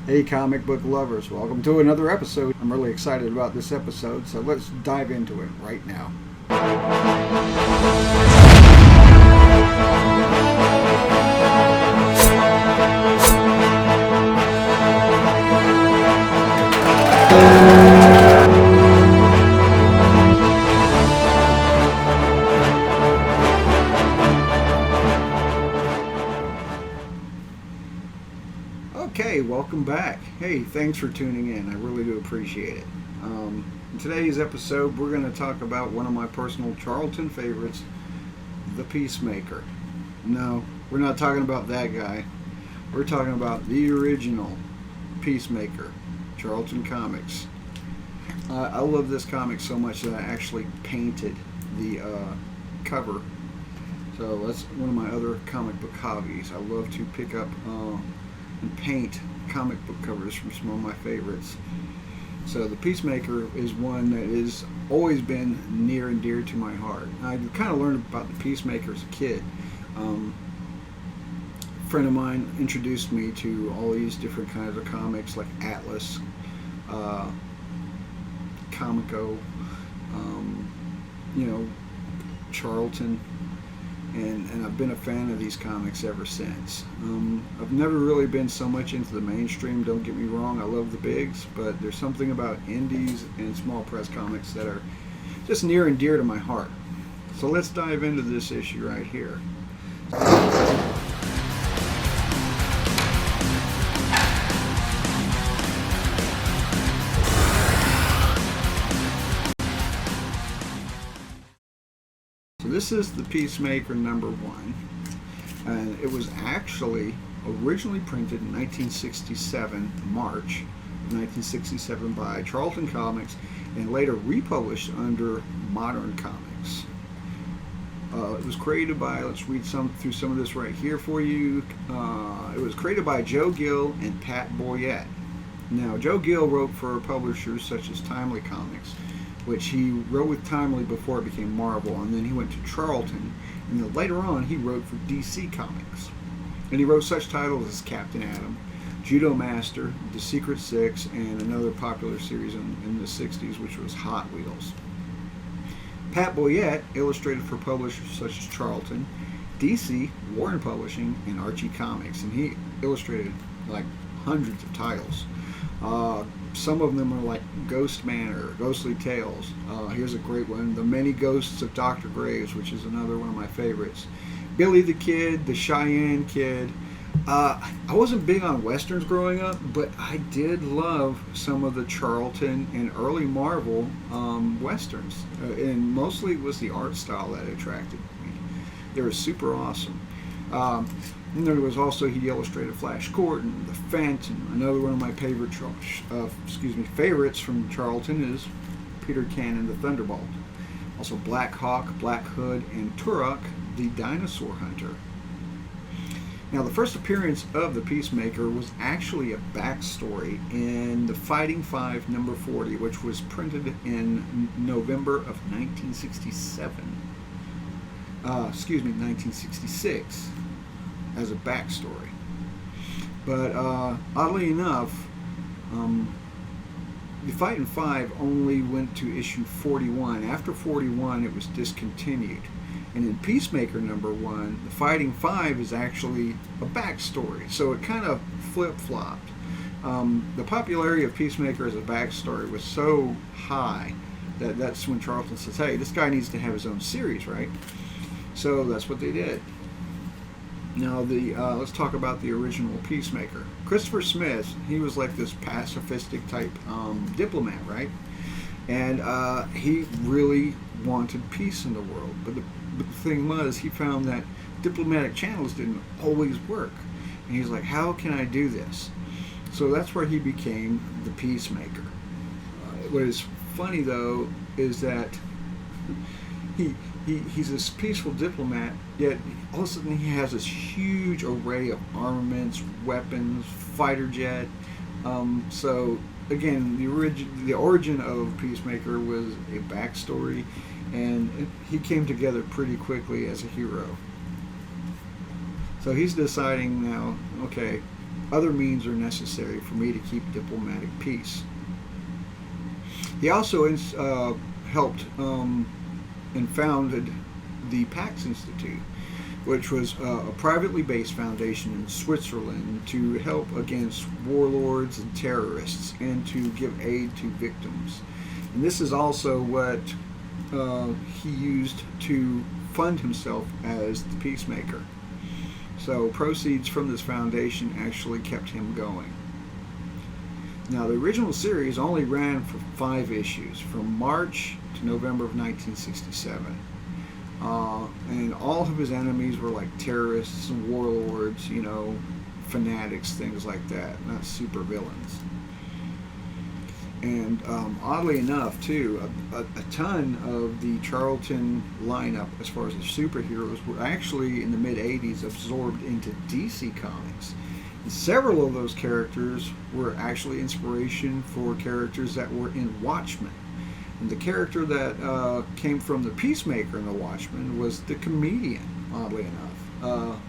Hey, comic book lovers, welcome to another episode. I'm really excited about this episode, so let's dive into it right now. Okay, welcome back. Hey, thanks for tuning in. I really do appreciate it. In today's episode, we're going to talk about one of my personal Charlton favorites, the Peacemaker. No, we're not talking about that guy. We're talking about the original Peacemaker, Charlton Comics. I love this comic so much that I actually painted the cover. So that's one of my other comic book hobbies. I love to pick up and paint comic book covers from some of my favorites. So the Peacemaker is one that has always been near and dear to my heart. I kind of learned about the Peacemaker as a kid. A friend of mine introduced me to all these different kinds of comics like Atlas, Comico, Charlton. And I've been a fan of these comics ever since. I've never really been so much into the mainstream, don't get me wrong, I love the bigs, but there's something about indies and small press comics that are just near and dear to my heart. So let's dive into this issue right here. This is the Peacemaker number 1, and it was actually originally printed in 1967, March of 1967 by Charlton Comics, and later republished under Modern Comics. It was created by, let's read through some of this right here for you. It was created by Joe Gill and Pat Boyette. Now, Joe Gill wrote for publishers such as Timely Comics, which he wrote with Timely before it became Marvel, and then he went to Charlton, and then later on he wrote for DC Comics. And he wrote such titles as Captain Atom, Judo Master, The Secret Six, and another popular series in the 60s, which was Hot Wheels. Pat Boyette illustrated for publishers such as Charlton, DC, Warren Publishing, and Archie Comics, and he illustrated like hundreds of titles. Some of them are like Ghost Man or Ghostly Tales. Here's a great one, The Many Ghosts of Dr. Graves, which is another one of my favorites. Billy the Kid, The Cheyenne Kid. I wasn't big on westerns growing up, but I did love some of the Charlton and early Marvel westerns. And mostly it was the art style that attracted me. They were super awesome. And there was also, he illustrated Flash Gordon, The Phantom. Another one of my favorites from Charlton is Peter Cannon, the Thunderbolt. Also Black Hawk, Black Hood, and Turok, the Dinosaur Hunter. Now, the first appearance of the Peacemaker was actually a backstory in the Fighting Five number 40, which was printed in November of 1966. As a backstory. But oddly enough, the Fightin' Five only went to issue 41. After 41, it was discontinued. And in Peacemaker number 1, the Fighting Five is actually a backstory. So it kind of flip-flopped. The popularity of Peacemaker as a backstory was so high that's when Charlton says, hey, this guy needs to have his own series, right? So that's what they did. Now, let's talk about the original Peacemaker. Christopher Smith, he was like this pacifistic type diplomat, right? And he really wanted peace in the world. But the thing was, he found that diplomatic channels didn't always work. And he's like, how can I do this? So that's where he became the Peacemaker. What is funny, though, is that he's this peaceful diplomat, yet all of a sudden he has this huge array of armaments, weapons, fighter jet. So again, the origin of Peacemaker was a backstory, and he came together pretty quickly as a hero. So he's deciding now, okay, other means are necessary for me to keep diplomatic peace. He also helped and founded the Pax Institute, which was a privately based foundation in Switzerland to help against warlords and terrorists and to give aid to victims. And this is also what he used to fund himself as the Peacemaker. So proceeds from this foundation actually kept him going. Now, the original series only ran for 5 issues, from March to November of 1967. And all of his enemies were like terrorists and warlords, fanatics, things like that, not super villains. And oddly enough, too, a ton of the Charlton lineup, as far as the superheroes, were actually in the mid-'80s absorbed into DC Comics. And several of those characters were actually inspiration for characters that were in Watchmen. And the character that came from the Peacemaker in the Watchmen was the Comedian, oddly enough.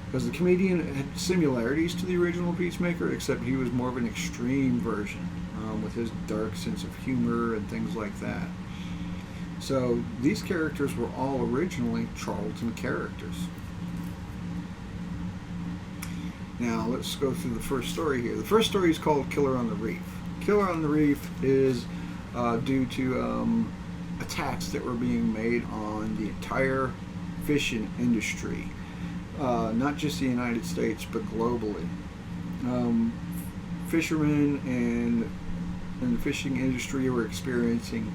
Because the Comedian had similarities to the original Peacemaker, except he was more of an extreme version, with his dark sense of humor and things like that. So these characters were all originally Charlton characters. Now let's go through the first story here. The first story is called Killer on the Reef. Killer on the Reef is due to attacks that were being made on the entire fishing industry, not just the United States but globally. Fishermen and the fishing industry were experiencing,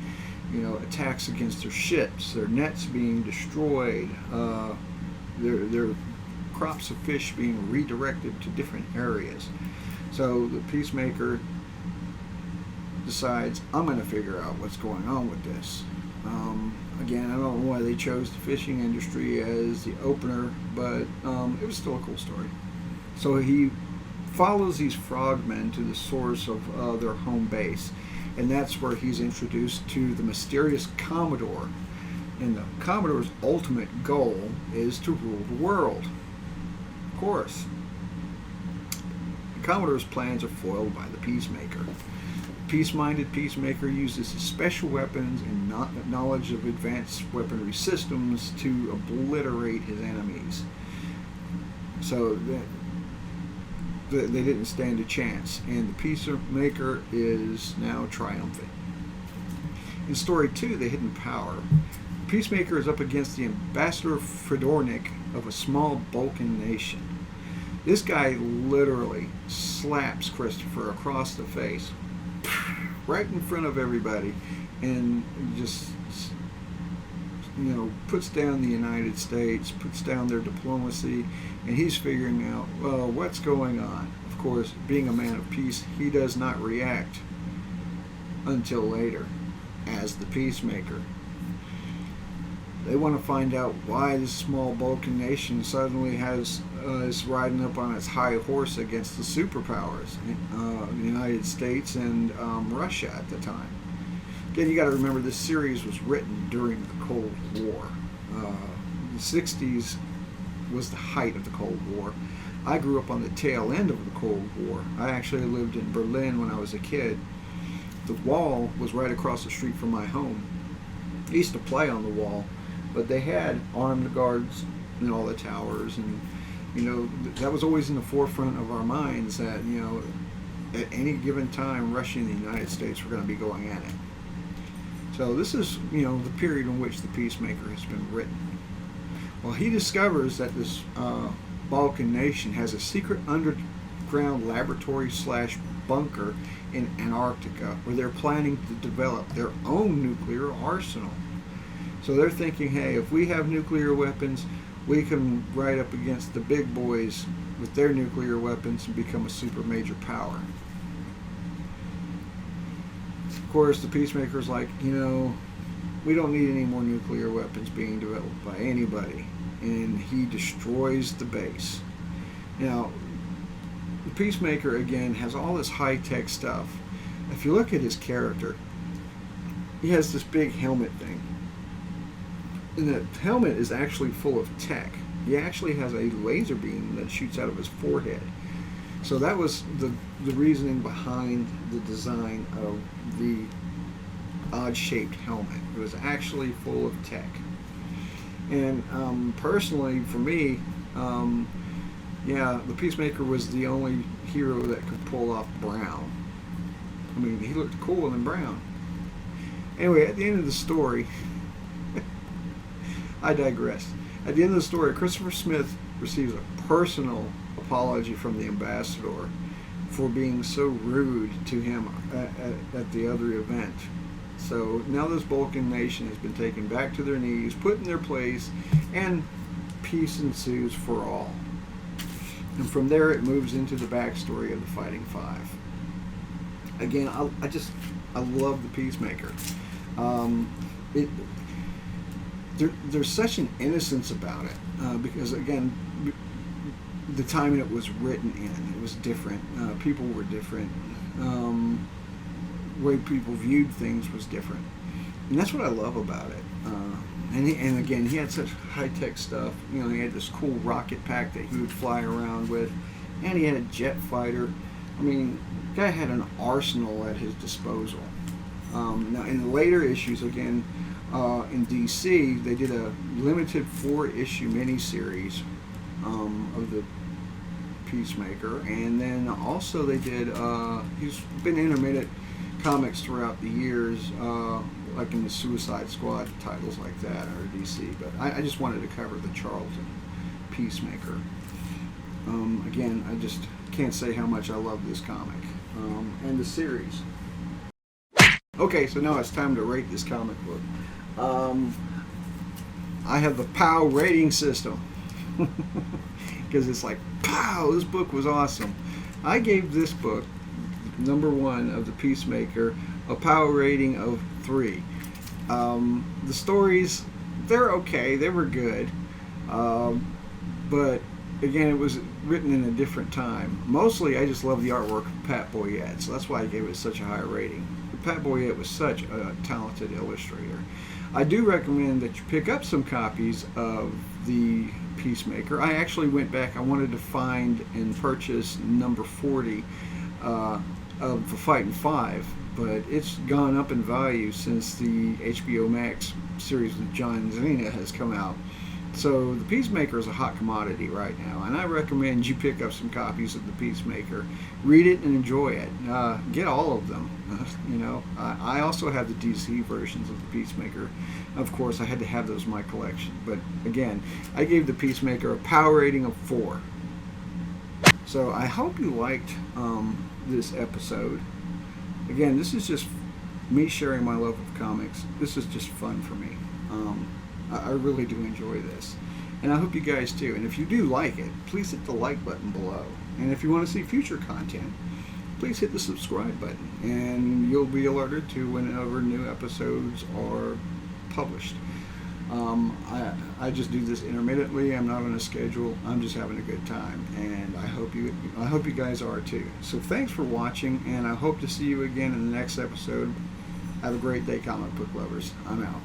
attacks against their ships, their nets being destroyed, their crops of fish being redirected to different areas. So the Peacemaker decides, I'm going to figure out what's going on with this. Again, I don't know why they chose the fishing industry as the opener, but it was still a cool story. So he follows these frogmen to the source of their home base, and that's where he's introduced to the mysterious Commodore. And the Commodore's ultimate goal is to rule the world. Of course, the Commodore's plans are foiled by the Peacemaker. The peace-minded Peacemaker uses his special weapons and knowledge of advanced weaponry systems to obliterate his enemies. So they didn't stand a chance, and the Peacemaker is now triumphant. In story 2, The Hidden Power, the Peacemaker is up against the Ambassador Fredornik of a small Balkan nation. This guy literally slaps Christopher across the face, right in front of everybody, and just puts down the United States, puts down their diplomacy, and he's figuring out, well, what's going on. Of course, being a man of peace, he does not react until later as the Peacemaker. They want to find out why this small Balkan nation suddenly is riding up on its high horse against the superpowers, the United States and Russia at the time. Again, you got to remember this series was written during the Cold War. The 60s was the height of the Cold War. I grew up on the tail end of the Cold War. I actually lived in Berlin when I was a kid. The wall was right across the street from my home. I used to play on the wall, but they had armed guards in all the towers, and that was always in the forefront of our minds that at any given time Russia and the United States were going to be going at it. So this is the period in which the Peacemaker has been written. Well, he discovers that this Balkan nation has a secret underground laboratory / bunker in Antarctica where they're planning to develop their own nuclear arsenal. So they're thinking, hey, if we have nuclear weapons, we can ride up against the big boys with their nuclear weapons and become a super major power. Of course, the Peacemaker's like, we don't need any more nuclear weapons being developed by anybody. And he destroys the base. Now, the Peacemaker, again, has all this high-tech stuff. If you look at his character, he has this big helmet thing. And the helmet is actually full of tech. He actually has a laser beam that shoots out of his forehead. So that was the reasoning behind the design of the odd-shaped helmet. It was actually full of tech. And personally, for me, yeah, the Peacemaker was the only hero that could pull off brown. I mean, he looked cool in brown. Anyway, at the end of the story, I digress. At the end of the story, Christopher Smith receives a personal apology from the ambassador for being so rude to him at the other event. So now this Vulcan nation has been taken back to their knees, put in their place, and peace ensues for all. And from there it moves into the backstory of the Fighting Five. Again, I love the Peacemaker. There's such an innocence about it because, again, the time it was written in, it was different. People were different. Way people viewed things was different, and that's what I love about it. And again, he had such high-tech stuff. You know, he had this cool rocket pack that he would fly around with, and he had a jet fighter. I mean, the guy had an arsenal at his disposal. Now, in the later issues, again, in DC, they did a limited 4-issue miniseries of the Peacemaker, and then also they did. He's been intermittent comics throughout the years, like in the Suicide Squad titles like that, or DC. But I just wanted to cover the Charlton Peacemaker. Again, I just can't say how much I love this comic and the series. Okay, so now it's time to rate this comic book. I have the POW rating system because it's like, pow, this book was awesome. I gave this book, number 1 of the Peacemaker, a POW rating of 3. The stories, they're okay, they were good, but again, it was written in a different time. Mostly I just love the artwork of Pat Boyette, so that's why I gave it such a high rating. Pat Boyette was such a talented illustrator. I do recommend that you pick up some copies of the Peacemaker. I actually went back, I wanted to find and purchase number 40 of the Fighting Five, but it's gone up in value since the HBO Max series with John Cena has come out. So the Peacemaker is a hot commodity right now, and I recommend you pick up some copies of the Peacemaker. Read it and enjoy it. Get all of them. You know, I also have the DC versions of the Peacemaker. Of course, I had to have those in my collection. But again, I gave the Peacemaker a POW rating of 4. So I hope you liked this episode. Again, this is just me sharing my love of comics. This is just fun for me. I really do enjoy this, and I hope you guys do. And if you do like it, please hit the like button below. And if you want to see future content, please hit the subscribe button, and you'll be alerted to whenever new episodes are published. I just do this intermittently. I'm not on a schedule. I'm just having a good time, and I hope you guys are too. So thanks for watching, and I hope to see you again in the next episode. Have a great day, comic book lovers. I'm out.